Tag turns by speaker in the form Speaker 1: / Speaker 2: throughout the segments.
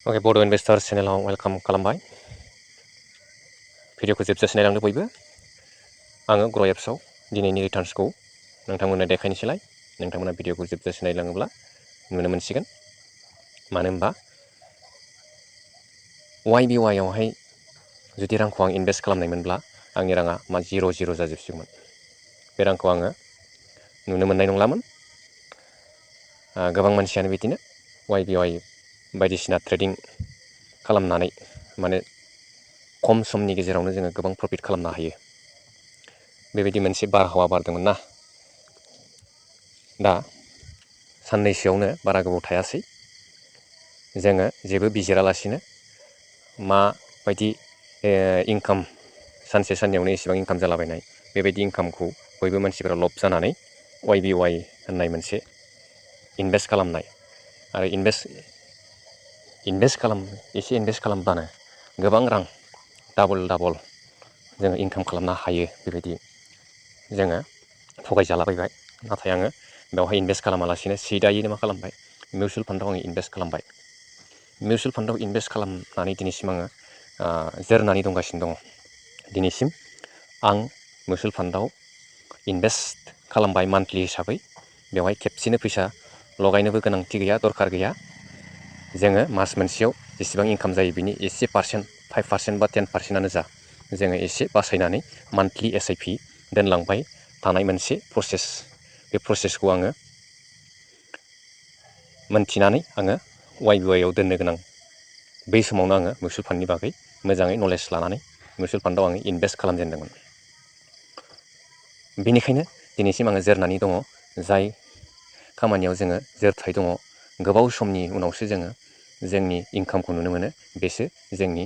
Speaker 1: Oke, Bodo Investor channelaव welcome खालामबाय। भिडिअखौ जोबजासे नायलांदो बयबो। आङो ग्र' एप्सआव दिनैनि रिटार्न्सखौ नोंथांमोननो देखायनोसैलाय। नोंथांमोना भिडिअखौ जोबजासे नायलाङोब्ला नुनो मोनसिगोन। मानो होनबा YBYआवहाय जुदि रांखौ आं इनभेस्ट खालामनायमोनब्ला आंनि राङा जिर' जाजोबसिगौमोन। बे रांखौ आङो नुनो मोननाय नंलामोन। गोबां मानसियानो बिदिनो YBY बायदिसिना ट्रेडिं खालामनानै माने खम समनि गेजेरावनो जोङो गोबां प्रफिट खालामनो हायो। बेबायदि मोनसे बारहावा बारदोंमोन ना। दा साननैसोआवनो बारा गोबाव थायासै जोङो जेबो बिजिरालासिनो माबायदि इनकाम सानसे साननैयावनो एसेबां इनकाम जालाबायनाय बेबायदि इनकामखौ बयबो मानसिफोरा लब जानानै YBY होननाय मोनसे इनभेस्ट खालामनाय आरो इनभेस्ट खालामब्लानो गोबां रां डाबल जोङो इनकाम खालामनो हायो। बेबायदि जोङो थगायजालाबायबाय। नाथाय आङो बेवहाय इनभेस्ट खालामालासिनो सिदायैनो मा खालामबाय, मिउचुवेल फान्डआव आङो इनभेस्ट खालामबाय। मिउचुवेल फान्डआव इनभेस्ट खालामनानै दिनैसिम आङो जोरनानै दंगासिनो दङ। दिनैसिम आं मिउचुवेल फान्डआव इनभेस्ट खालामबाय मान्थलि हिसाबै। बेवहाय खेबसेनो फैसा लगायनोबो गोनांथि गैया, दरखार गैया। जोङो मास मोनसेयाव जेसेबां इनकाम जायो बिनि एसे पार्सेन्ट 5% बा 10%आनो जा जोङो एसे बासायनानै मान्थलि SIP दोनलांबाय थानाय मोनसे प्रसेस। बे प्रसेसखौ आङो मोनथिनानै आङो YBYआव दोननो गोनां बै समावनो आङो मिउचुवेल फान्डनि बागै मोजाङै नलेज लानानै मिउचुवेल फान्डआव आङो इनभेस्ट खालामजेनदोंमोन। बेनिखायनो दिनैसिम आङो जोरनानै दङ। जाय खामानियाव जोङो जोरथाय दङ, गोबाव समनि उनावसो जोङो जोंनि इनकामखौ नुनो मोनो, बेसो जोंनि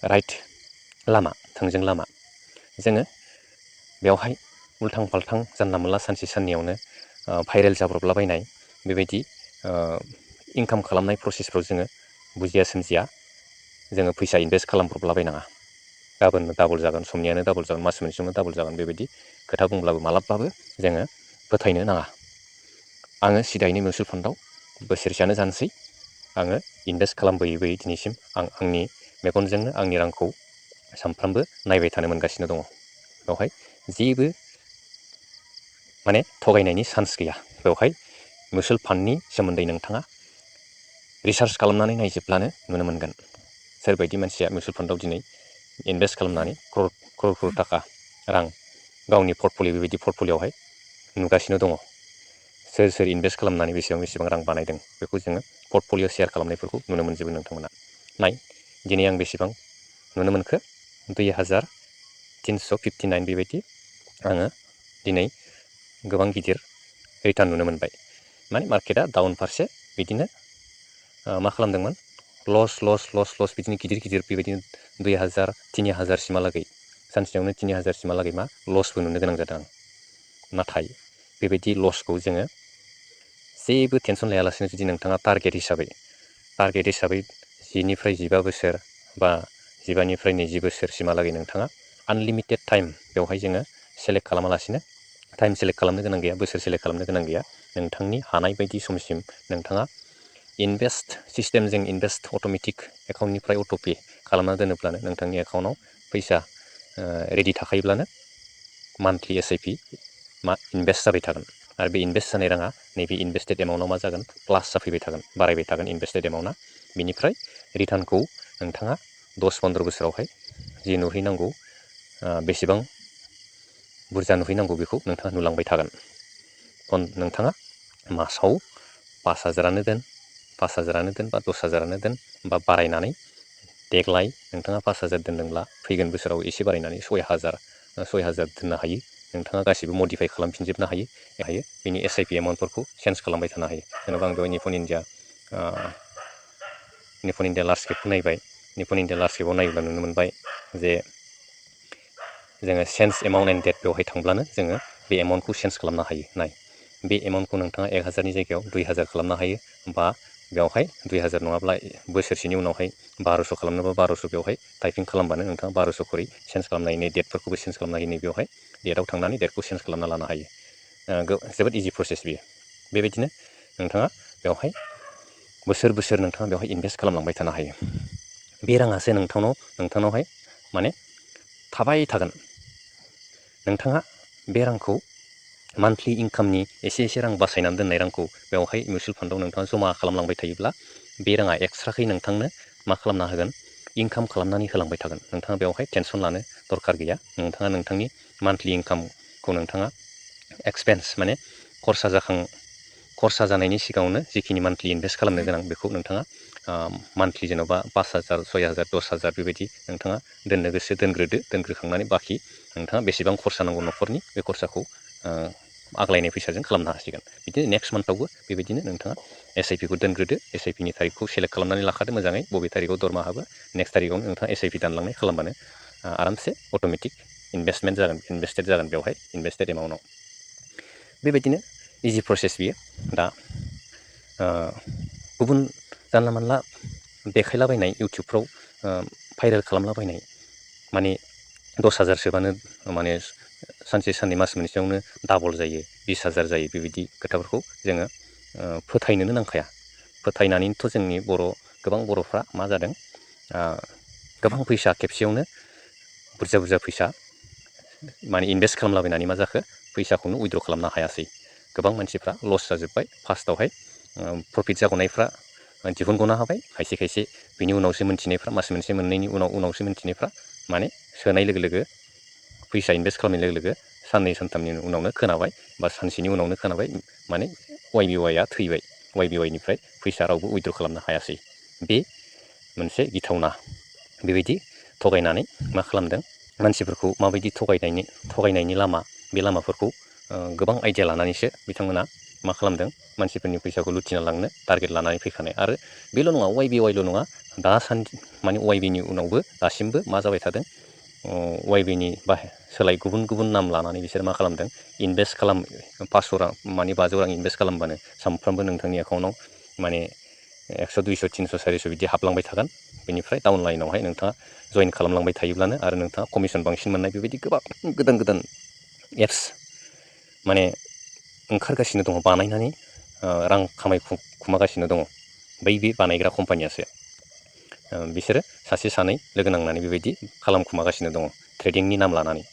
Speaker 1: राइट लामा, थोंजों लामा। जोङो बेवहाय उल्थां फाल्थां जानला मोनला सानसे साननैयावनो भाइरेल जाब्रबलाबायनाय बेबायदि इनकाम खालामनाय प्रसेसफ्राव जोङो बुजिया सोमजिया जोङो फैसा इनभेस्ट खालामब्रबलाबायनाङा। गाबोननो डाबल जागोन, समनियानो डाबल जागोन, मास मोनसेयावनो डाबल जागोन, बेबायदि खोथा बुंब्लाबो मालाबाबो जोङो फोथायनो नाङा। आङो सिदायैनो मिउचुवेल फान्डआव बोसोरसेयानो जानोसै आङो इनभेस्ट खालामबोयै दिनैसिम आं आंनि मेगनजोंनो आंनि रांखौ सानफ्रामबो नायबाय थानो मोनगासिनो दङ। बेवहाय जेबो माने थगायनायनि चान्स गैया। बेवहाय मिउचुवेल फान्डनि सोमोन्दै नोंथाङा रिसार्च खालामनानै नायजोबब्लानो नुनो मोनगोन। सोरबायदि मानसिया मिउचुवेल फान्डआव दिनै इनभेस्ट खालामनानै क्रर थाखा रां गावनि बेबायदि पर्टफलिय'आवहाय नुगासिनो दङ। सोर इनभेस्ट खालामनानै बेसेबां रां बानायदों बेखौ जोङो पर्टफलिय' शेयार खालामनायफोरखौ नुनो मोनजोबो नोंथांमोना। नाय दिनै आं बेसेबां नुनो मोनखो, 2359 बेबायदि आङो दिनै गोबां गिदिर रिटार्न नुनो मोनबाय। माने मार्केटआ डाउन फारसे बिदिनो मा खालामदोंमोन, लस बिदिनो गिदिर बेबायदिनो 2000 3000 सिमहालागै सानसेयावनो 3000 सिमहालागै लसबो नुनो गोनां जादों। नाथाय बेबायदि लसखौ जोङो जेबो टेनसन लायालासिनो जुदि नोंथाङा टारगेट हिसाबै 10निफ्राय 15 बोसोर बा 15निफ्राय 20 बोसोरसिमहालागै नोंथाङा आनलिमिटेड टाइम बेवहाय जोङो सेलेक्ट खालामालासिनो, टाइम सेलेक्ट खालामनो गोनां गैया, बोसोर सेलेक्ट खालामनो गोनां गैया। नोंथांनि हानाय बायदि समसिम नोंथाङा इनभेस्ट सिस्टेमजों इनभेस्ट अट'मेटिक एकाउन्टनिफ्राय अट'पे खालामना दोनोब्लानो नोंथांनि एकाउन्टआव फैसा रेडि थाखायोब्लानो मान्थलि SIP इनभेस्ट जाबाय थागोन। आरो बे इनभेस्ट जानाय राङा नैबे इनभेस्टेड एमाउन्टआव मा जागोन, प्लास जाफैबाय थागोन, बारायबाय थागोन इनभेस्टेड एमाउन्टआ। बिनिफ्राय रिटार्नखौ नोंथाङा 10-15 बोसोरावहाय जि नुहैनांगौ, बेसेबां बुरजा नुहैनांगौ बेखौ नोंथाङा नुलांबाय थागोन। नोंथाङा मासाव 5000आनो दोन, 5000आनो दोन बा 10000आनो दोन, बा बारायनानै देग्लाय नोंथाङा 5000 दोनदोंब्ला फैगोन बोसोराव एसे बारायनानै 6000 दोननो हायो। नोंथाङा गासिबो मडिफाइ खालामफिनजोबनो हायो। बिनि SIP एमाउन्टफोरखौ चेन्ज खालामबाय थानो हायो। जेनेबा आं बेवहाय निपन इन्डिया लार्ज केपखौ नायबाय। निपन इन्डिया लार्ज केपआव नायोब्ला नुनो मोनबाय जे जोङो चेन्ज एमाउन्ट एन्ड डेट बेवहाय थांब्लानो जोङो बे एमाउन्टखौ चेन्ज खालामनो हायो। नाय बे एमाउन्टखौ नोंथाङा 1000नि जायगायाव 2000 खालामनो हायो, बा बेवहाय 2000 नङाब्ला बोसोरसेनि उनावहाय 1200 खालामनोबा 1200 बेवहाय टाइपिं खालामबानो नोंथाङा 1200 खरै चेन्ज खालामनो हायो। डेटफोरखौबो चेन्ज खालामनो हायो। बेवहाय डेटआव थांनानै डेटखौ चेन्ज खालामना लानो हायो। जोबोद इजि प्रसेस बियो। बेबायदिनो नोंथाङा बेवहाय बोसोर बोसोर नोंथाङा बेवहाय इनभेस्ट खालामलांबाय थानो हायो। बे राङासो नोंथांनावहाय माने थाबाय थागोन। नोंथाङा बे रांखौ मान्थलि इनकामनि एसे रां बासायनानै दोननाय रांखौ बेवहाय मिउचुवेल फान्डआव नोंथाङा जमा खालामलांबाय थायोब्ला बे राङा एक्सट्राखै नोंथांनो मा खालामना होगोन, इनकाम खालामनानै होलांबाय थागोन। नोंथाङा बेवहाय टेनसन लानो दरखार गैया। नोंथाङा नोंथांनि मान्थलि इनकामखौ नोंथाङा एक्सपेन्स माने खरसा जानायनि सिगाङावनो जिखिनि मान्थलि इनभेस्ट खालामनो गोनां बेखौ नोंथाङा मान्थलि जेन'बा 5,000, 6,000, 10,000 बेबायदि नोंथाङा दोननो गोसो दोनग्रोदो। दोनग्रोखांनानै बाखि नोंथाङा बेसेबां खरसा नांगौ न'खरनि बे खरसाखौ आग्लायनाय फैसाजों खालामनो हासिगोन। बिदिनो नेक्स्ट मान्थआवबो बेबायदिनो नोंथाङा SIP-खौ दोनग्रोदो। SIP-नि थारिखखौ सेलेक्ट खालामनानै लाखादो मोजाङै, बबे थारिखआव दरमाहा हाबो। नेक्स्ट थारिखआवनो नोंथाङा SIP दानलांनाय खालामबानो आरामसे अट'मेटिक इनभेस्टेड जागोन बेवहाय इनभेस्टेड एमाउन्टआव। बेबायदिनो इजि प्रसेस बियो। दा गुबुन जानला मानला देखायलाबायनाय इउटुबफ्राव भाइरेल खालामलाबायनाय माने 10,000 सोबानो माने सानसे साननै मास मोनसेयावनो डाबल जायो, 20,000 जायो, बेबायदि खोथाफोरखौ जोङो फोथायनोनो नांखाया। फोथायनानैथ' जोंनि गोबां बर'फ्रा मा जादों, गोबां फैसा खेबसेयावनो बुरजा बुरजा फैसा माने इनभेस्ट खालामलाबायनानै मा जाखो, फैसाखौनो उइद्र' खालामनो हायासै। गोबां मानसिफ्रा लस जाजोब्बाय। फार्स्टआवहाय प्रफिट जाग'नायफ्रा दिहुनग'नो हाबाय, खायसे बिनि उनावसो मोनथिनायफ्रा मास मोनसे मोननैनि उनावसो मोनथिनायफ्रा माने सोनाय लोगो लोगो फैसा इनभेस्ट खालामनाय लोगो लोगो साननै सानथामनि उनावनो खोनाबाय बा सानसेनि उनावनो खोनाबाय माने YBYआ थैबाय। YBYनिफ्राय फैसा रावबो उइद्र' खालामनो हायासै। बे मोनसे गिथावना। बेबायदि थगायनानै मा खालामदों, मानसिफोरखौ माबायदि थगायनायनि लामा, बे लामाफोरखौ गोबां आइडिया लानानैसो बिथांमोना मा खालामदों, मानसिफोरनि फैसाखौ लुथिना लांनो टारगेट लानानै फैखानाय। आरो बेल' नङा, YBYल' नङा, दासान्दि माने YBनि उनावबो दासिमबो मा जाबाय थादों, YBनि सोलाय गुबुन नाम लानानै बिसोर मा खालामदों, इनभेस्ट 500 रां माने 500 रां इनभेस्ट खालामबानो सानफ्रामबो नोंथांनि एकाउन्टआव माने 100, 200, 300, 400 बिदि हाबलांबाय थागोन। बेनिफ्राय डाउन लाइनावहाय नोंथाङा जइन खालामलांबाय थायोब्लानो आरो नोंथाङा कमिसन बांसिन मोननाय, बेबायदि गोबां गोदान एप्स माने ओंखारगासिनो दङ, बानायनानै रां खामायखुमागासिनो दङ। बे बानायग्रा कम्पानियासो। बिसोरो सासे सानै लोगो नांनानै बेबायदि खालामखुमागासिनो दङ, ट्रेडिंनि नाम लानानै।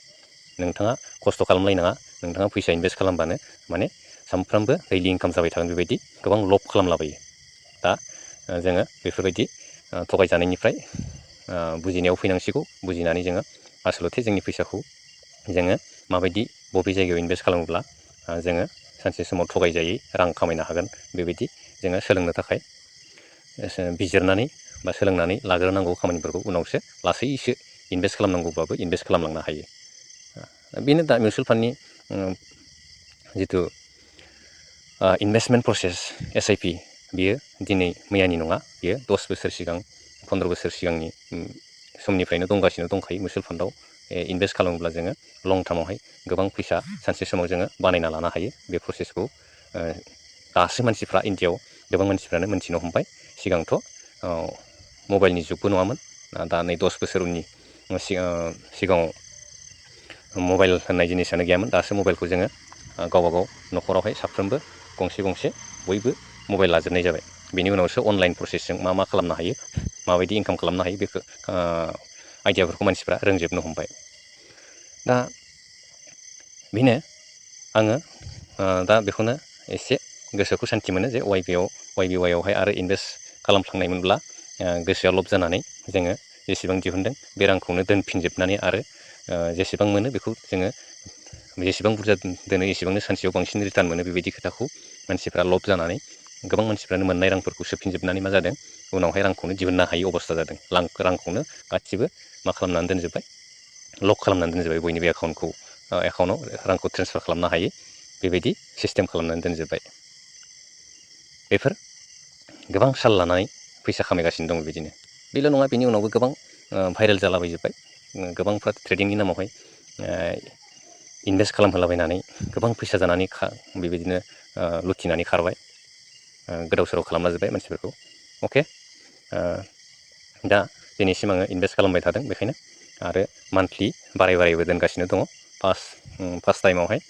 Speaker 1: नोंथाङा खस्थ' खालामलायनाङा, नोंथाङा फैसा इनभेस्ट खालामबानो माने सानफ्रामबो दैलि इनकाम जाबाय थागोन, बेबायदि गोबां लब खालामलाबायो। दा जोङो बेफोरबायदि थगायजानायनिफ्राय बुजिनायाव फैनांसिगौ। बुजिनानै जोङो आसलथे जोंनि फैसाखौ जोङो माबायदि बबे जायगायाव इनभेस्ट खालामोब्ला जोङो सानसे समाव थगायजायै रां खामायनो हागोन, बेबायदि जोङो सोलोंनो थाखाय बिजिरनानै बा सोलोंनानै लाग्रोनांगौ खामानिफोरखौ। उनावसो लासैसो इनभेस्ट खालामनांगौबाबो इनभेस्ट खालामलांनो हायो। बेनो दा मिउचुवेल फान्डनि जिथु इनभेस्टमेन्ट प्रसेस SIP, बियो दिनै मैयानि नङा, बियो 10 बोसोर सिगां, 15 बोसोर सिगांनि समनिफ्रायनो दंखायो। मिउचुवेल फान्डआव इनभेस्ट खालामोब्ला जोङो लं टार्मावहाय गोबां फैसा सानसे समाव जोङो बानायना लानो हायो। बे प्रसेसखौ दासो मानसिफ्रा इन्डियाआव गोबां मानसिफ्रानो मोनथिनो हमबाय। सिगांथ' मबाइलनि जुगबो नङामोन। दा नै 10 बोसोर उननि सिगाङाव मबाइल होननाय जिनिसानो गैयामोन। दासो मबाइलखौ जोङो गावबागाव न'खरावहाय साफ्रोमबो गंसे बयबो मबाइल लाजोबनाय जाबाय। बेनि उनावसो अनलाइन प्रसेसजों मा खालामनो हायो, माबायदि इनकाम खालामनो हायो, बेखौ आइडियाफोरखौ मानसिफ्रा रोंजोबनो हमबाय। दा बेनो आङो दा बेखौनो एसे गोसोखौ सान्थि मोनो जे YBYआवहाय आरो इनभेस्ट खालामफ्लांनायमोनब्ला गोसोआ लब जानानै जोङो जेसेबां दिहुनदों बे रांखौनो दोनफिनजोबनानै आरो जेसेबां मोनो बेखौ जोङो जेसेबां बुरजा दोनो एसेबांनो सानसेयाव बांसिन रिटार्न मोनो, बेबायदि खोथाखौ मानसिफ्रा लब जानानै गोबां मानसिफ्रानो मोननाय रांफोरखौ सोबफिनजोबनानै मा जादों, उनावहाय रांखौनो दिहुननो हायि अबस्था जादों। रांखौनो गासिबो मा खालामनानै दोनजोब्बाय, लक खालामनानै दोनजोब्बाय। बयनिबो एकाउन्टाव रांखौ ट्रेन्सफार खालामनो हायै, बेबायदि सिस्टेम खालामनानै दोनजोब्बाय। बेफोर गोबां साल लानानै फैसा खामायगासिनो दं। बिदिनो बेल' नङा, बेनि उनावबो गोबां भाइरेल जालाबायजोब्बाय। गोबांफ्रा ट्रेडिंनि नामावहाय इनभेस्ट खालामहोलाबायनानै गोबां फैसा जानानै बेबायदिनो लुथिनानै खारबाय, गोदाव सोराव खालामना जोब्बाय मानसिफोरखौ। अके, दा दिनैसिम आङो इनभेस्ट खालामबाय थादों, बेखायनो आरो मान्थलि बारायबो दोनगासिनो दङ। फार्स्ट टाइमावहाय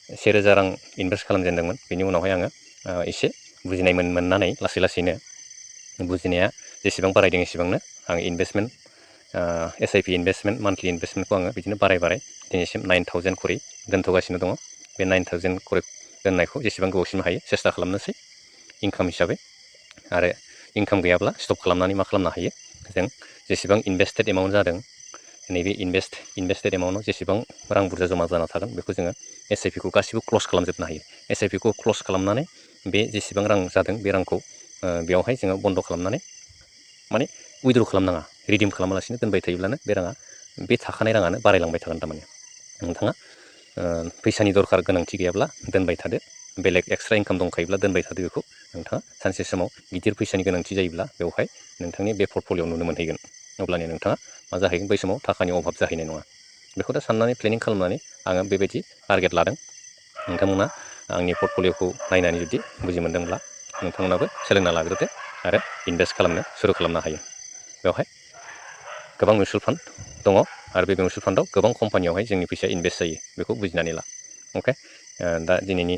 Speaker 1: 1,000 रां इनभेस्ट खालामजेनदोंमोन। बेनि उनावहाय आङो एसे बुजिनाय मोननानै लासै लासैनो बुजिनाया जेसेबां बारायदों एसेबांनो आं इनभेस्टमेन्ट SIP इनभेस्टमेन्ट मान्थलि इनभेस्टमेन्टखौ आङो बिदिनो बाराय दिनैसिम 9,000 खरि दोनथ'गासिनो दङ। बे 9,000 खरि दोननायखौ जेसेबां गोबावसिम हायो सेस्था खालामनोसै इनकाम हिसाबै। आरो इनकाम गैयाब्ला स्टप खालामनानै मा खालामनो हायो, जों जेसेबां इनभेस्टेड एमाउन्ट जादों नैबे इनभेस्टेड एमाउन्टआव जेसेबां रां बुरजा जमा जाना थागोन बेखौ जोङो SIP खौ गासिबो क्लस खालामजोबनो हायो। SIP खौ क्लस खालामनानै बे जेसेबां रां जादों बे रांखौ बेवहाय जोङो बन्द खालामनानै माने उइद्र खालामनाङा, रिडिम खालामालासिनो दोनबाय थायोब्लानो बे राङा बे थाखानाय राङानो बारायलांबाय थागोन। थारमाने नोंथाङा फैसानि दरखार गोनांथि गैयाब्ला दोनबाय थादो, बेलेग एक्सट्रा इनकाम दंखायोब्ला दोनबाय थादो। बेखौ नोंथाङा सानसे समाव गिदिर फैसानि गोनांथि जायोब्ला बेवहाय नोंथांनि बे पर्टफलिय'आव नुनो मोनहैगोन। अब्लानिया नोंथाङा मा जाहैगोन, बै समाव थाखानि अभाब जाहैनाय नङा। बेखौ दा साननानै प्लेनिं खालामनानै आङो बेबायदि टारगेट लादों। नोंथांमोना आंनि पर्टफलिय'खौ नायनानै जुदि बुजि मोनदोंब्ला नोंथांमोनाबो सोलोंना लाग्रोदो आरो इनभेस्ट खालामनो सुरु खालामनो हायो। बेवहाय गोबां मिउचुवेल फान्ड दङ आरो बे मिउचुवेल फान्डआव गोबां कम्पानियावहाय जोंनि फैसाया इनभेस्ट जायो। बेखौ बुजिनानै ला। अके, दा दिनैनि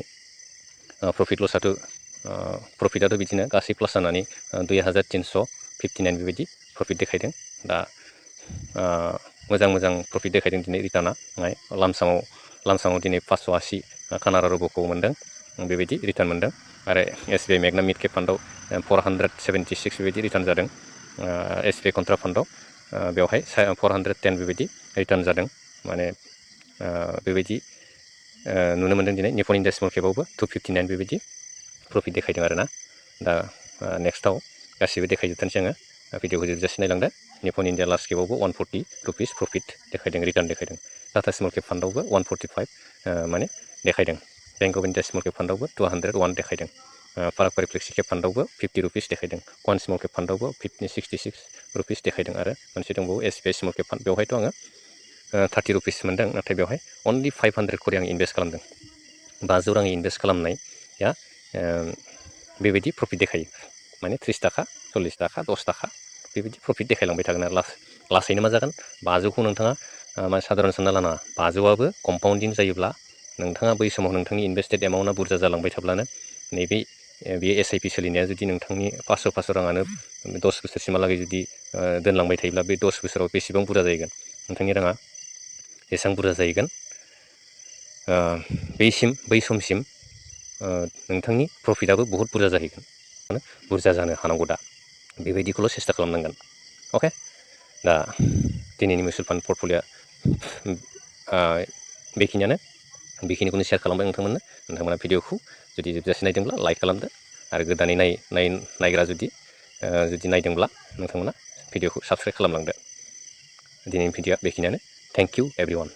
Speaker 1: प्रफिटआथ' बिदिनो गासै प्लास जानानै 2,359 बेबायदि प्रफिट देखायदों। दा मोजां प्रफिट देखायदों दिनै रिटार्नआ। लामसामाव दिनै 580 कानाडा रुब'खौ मोन्दों, बेबायदि रिटार्न मोन्दों। आरो SBI मेगना मिड केप फान्डआव 476 बेबायदि रिटार्न जादों। SBI कन्ट्रा फान्डआव बेवहाय 410 बेबायदि रिटार्न जादों। माने बेबायदि नुनो मोन्दों दिनै निपन इन्डिया स्मल केपआवबो 259 बेबायदि प्रफिट देखायदों आरोना। दा नेक्स्टआव गासिबो देखायजोबथारनोसै आङो। भिडिअखौ जोबजासे नायलांदो। निपन इन्डिया लार्ज केपआवबो 140 रुपिस प्रफिट देखायदों, रिटार्न देखायदों। टाटा स्मल केप फान्डआवबो 145 माने देखायदों। Bank of India small cap फान्डआवबो 201 देखायदों। पाराक फ्लेक्सि केप फान्डआवबो 50 रुपिस देखायदों। क्वान स्मल केप फान्डआवबो 66 रुपिस देखायदों। आरो मोनसे दंबावो SBI स्मल केप फान्ड, बेवहायथ' आङो 30 रुपिस मोन्दों, नाथाय बेवहाय अनलि 500 खरि आं इनभेस्ट खालामदों। 500 रां इनभेस्ट खालामनाया बेबायदि प्रफिट देखायो। माने 30 थाखा 40 थाखा 10 थाखा बेबायदि प्रफिट देखायलांबाय थागोन आरो लासैनो मा जागोन, 500खौ नोंथाङा माने साधारन सानना लानाङा। 500आबो कम्पाउन्डिं जायोब्ला नोंथाङा बै समाव नोंथांनि इनभेस्टेड एमाउन्टआ बुरजा जालांबाय थाब्लानो नैबे SIP सोलिनाया जुदि नोंथांनि 500 राङानो 10 बोसोरसिमहालागै जुदि दोनलांबाय थायोब्ला बे 10 बोसोराव बेसेबां बुरजा जाहैगोन, नोंथांनि राङा जेसेबां बुरजा जाहैगोन बै समसिम नोंथांनि प्रफिटआबो बहुद बुरजा जाहैगोन। माने बुरजा जानो हानांगौ। दा बेबायदिखौल' सेस्था खालामनांगोन। अके, दा दिनैनि मिउचुवेल फान्ड पर्टफलिय'आ बेखिनिखौनो शेयार खालामबाय नोंथांमोननो। नोंथांमोना भिडिअखौ जुदि जोबजासे नायदोंब्ला लाइक खालामदो, आरो गोदानै नायग्रा जुदि नायदोंब्ला नोंथांमोना भिडिअखौ साबस्क्राइब खालामलांदो। दिनैनि भिडिअ'आ बेखिनियानो। Thank you everyone.